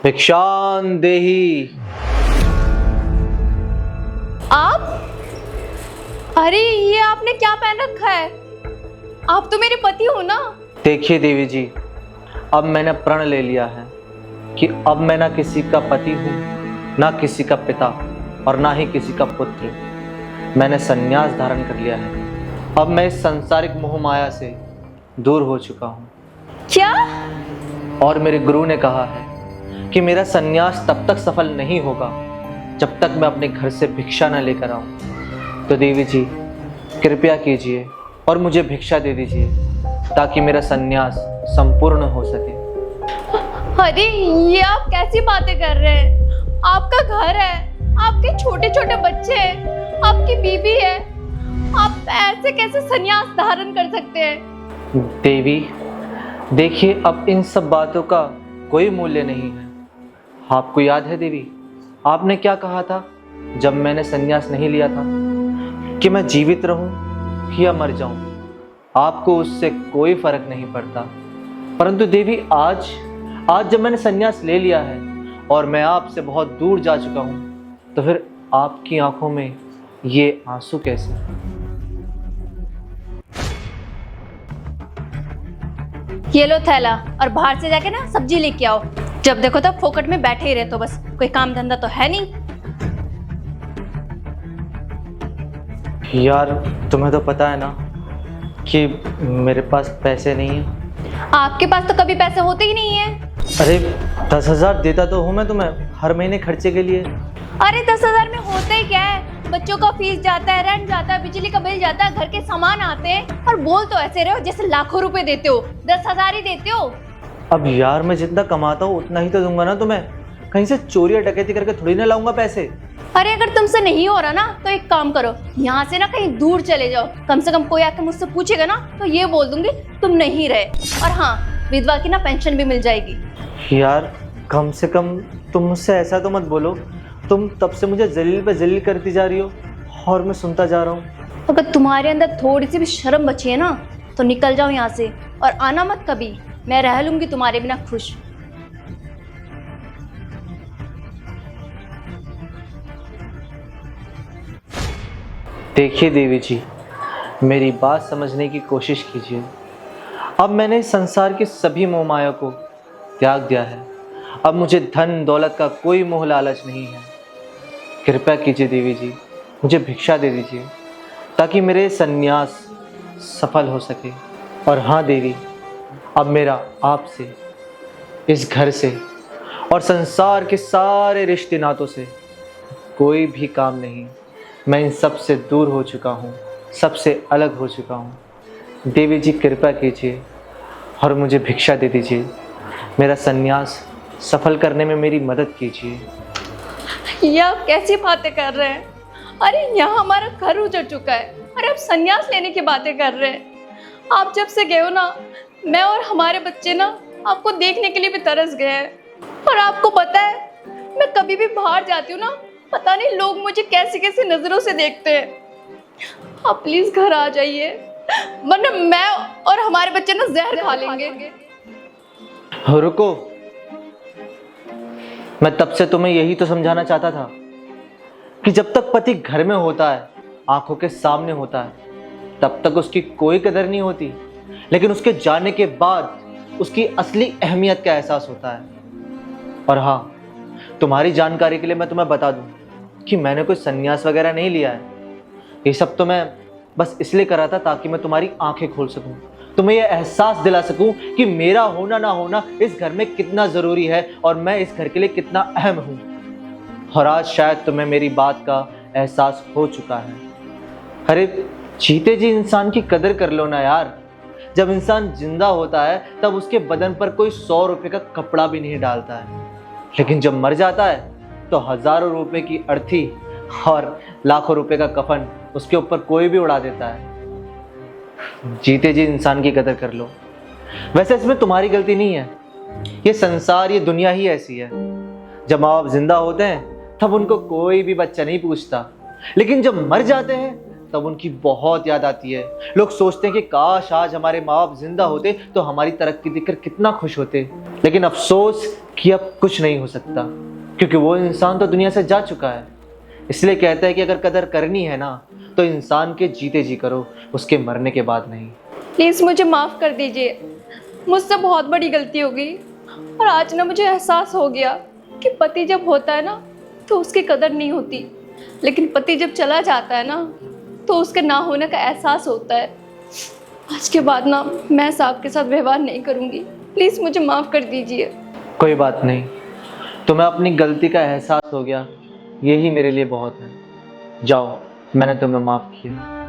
भिक्षान देही। आप? अरे ये आपने क्या पहन रखा है? आप तो मेरे पति हो ना। देखिए देवी जी, अब मैंने प्रण ले लिया है कि अब मैं ना किसी का पति हूँ, ना किसी का पिता और ना ही किसी का पुत्र। मैंने संन्यास धारण कर लिया है। अब मैं इस सांसारिक मोह माया से दूर हो चुका हूँ। क्या? और मेरे गुरु ने कहा है कि मेरा संन्यास तब तक सफल नहीं होगा जब तक मैं अपने घर से भिक्षा न लेकर आऊं। तो देवी जी कृपया कीजिए और मुझे भिक्षा दे दीजिए ताकि मेरा संन्यास संपूर्ण हो सके। अरे ये आप कैसी बातें कर रहे हैं? आपका घर है, आपके छोटे छोटे बच्चे हैं, आपकी बीवी है, आप ऐसे कैसे संन्यास धारण कर सकते हैं? देवी देखिए, अब इन सब बातों का कोई मूल्य नहीं है। आपको याद है देवी, आपने क्या कहा था जब मैंने संन्यास नहीं लिया था कि मैं जीवित रहूं या मर जाऊं, आपको उससे कोई फर्क नहीं पड़ता। परंतु देवी आज जब मैंने संन्यास ले लिया है और मैं आपसे बहुत दूर जा चुका हूं, तो फिर आपकी आंखों में ये आंसू कैसे? ये लो थैला और बाहर से जाके ना सब्जी लेके आओ। जब देखो तब फोकट में बैठे ही रहते हो, बस कोई काम धंधा तो है नहीं। यार तुम्हें तो पता है ना कि मेरे पास पैसे नहीं है। आपके पास तो कभी पैसे होते ही नहीं है। अरे 10,000 देता तो हूँ मैं तुम्हें हर महीने खर्चे के लिए। अरे 10,000 में होता ही क्या है? बच्चों का फीस जाता है, रेंट जाता है, बिजली का बिल जाता है, घर के सामान आते हैं। और बोल तो ऐसे रहे हो जैसे लाखों रुपए देते हो, 10,000 ही देते हो। अब यार मैं जितना कमाता हूँ उतना ही तो दूंगा ना तुम्हें। कहीं से चोरी या डकैती करके थोड़ी ना लाऊंगा पैसे। अरे अगर तुमसे नहीं हो रहा ना तो एक काम करो, यहाँ से ना कहीं दूर चले जाओ। कम से कम कोई आके मुझसे पूछेगा ना तो ये बोल दूंगी तुम नहीं रहे। और हाँ, विधवा की ना पेंशन भी मिल जाएगी। यार कम से कम तुम मुझसे ऐसा तो मत बोलो। तुम तब से मुझे जलील पे जलील करती जा रही हो और मैं सुनता जा रहा हूँ। अगर तुम्हारे अंदर थोड़ी सी भी शर्म बची है ना तो निकल जाओ यहाँ से और आना मत कभी। मैं रह लूंगी तुम्हारे बिना खुश। देखिए देवी जी, मेरी बात समझने की कोशिश कीजिए। अब मैंने इस संसार की सभी मोह माया को त्याग दिया है। अब मुझे धन दौलत का कोई मोह लालच नहीं है। कृपया कीजिए देवी जी, मुझे भिक्षा दे दीजिए ताकि मेरे संन्यास सफल हो सके। और हाँ देवी, अब मेरा आपसे, इस घर से और संसार के सारे रिश्ते नातों से कोई भी काम नहीं। मैं इन सब से दूर हो चुका हूँ, सबसे अलग हो चुका हूँ। देवी जी कृपया कीजिए और मुझे भिक्षा दे दीजिए। मेरा संन्यास सफल करने में मेरी मदद कीजिए। ये आप कैसी बातें कर रहे हैं? अरे यहाँ हमारा घर उजड़ चुका है। अरे आप संन्यास लेने की बातें कर रहे हैं। आप जब से गए हो ना, मैं और हमारे बच्चे ना आपको देखने के लिए भी तरस गए हैं। और आपको पता है, मैं कभी भी बाहर जाती हूँ ना, पता नहीं लोग मुझे कैसी कैसी नजरों से देखते हैं। आप प्लीज घर आ जाइए, वरना मैं और हमारे बच्चे ना जहर खा लेंगे। रुको, मैं तब से तुम्हें यही तो समझाना चाहता था कि जब तक पति घर में होता है, आंखों के सामने होता है, तब तक उसकी कोई कदर नहीं होती। लेकिन उसके जाने के बाद उसकी असली अहमियत का एहसास होता है। और हाँ, तुम्हारी जानकारी के लिए मैं तुम्हें बता दूं कि मैंने कोई संन्यास वगैरह नहीं लिया है। ये सब तो मैं बस इसलिए कर रहा था ताकि मैं तुम्हारी आंखें खोल सकूं, तुम्हें यह एहसास दिला सकूं कि मेरा होना ना होना इस घर में कितना ज़रूरी है और मैं इस घर के लिए कितना अहम हूं। और आज शायद तुम्हें मेरी बात का एहसास हो चुका है। अरे जीते जी इंसान की कदर कर लो ना यार। जब इंसान जिंदा होता है तब उसके बदन पर कोई 100 रुपये का कपड़ा भी नहीं डालता है, लेकिन जब मर जाता है तो हज़ारों रुपए की अर्थी और लाखों रुपए का कफन उसके ऊपर कोई भी उड़ा देता है। जीते जी इंसान की कदर कर लो। वैसे इसमें तुम्हारी गलती नहीं है, ये संसार, ये दुनिया ही ऐसी है। जब माँ बाप जिंदा होते हैं तब उनको कोई भी बच्चा नहीं पूछता, लेकिन जब मर जाते हैं तब उनकी बहुत याद आती है। लोग सोचते हैं कि काश आज हमारे माँ बाप जिंदा होते तो हमारी तरक्की देखकर कितना खुश होते, लेकिन अफसोस कि अब कुछ नहीं हो सकता, क्योंकि वो इंसान तो दुनिया से जा चुका है। इसलिए कहता है कि अगर कदर करनी है ना तो इंसान के जीते जी करो, उसके मरने के बाद नहीं। प्लीज़ मुझे माफ़ कर दीजिए, मुझसे बहुत बड़ी गलती हो गई। और आज ना मुझे एहसास हो गया कि पति जब होता है ना तो उसकी कदर नहीं होती, लेकिन पति जब चला जाता है ना तो उसके ना होने का एहसास होता है। आज के बाद ना मैं साहब के साथ व्यवहार नहीं करूँगी, प्लीज़ मुझे माफ़ कर दीजिए। कोई बात नहीं, तुम्हें अपनी गलती का एहसास हो गया, यही मेरे लिए बहुत है। जाओ, मैंने तुम्हें माफ़ किया।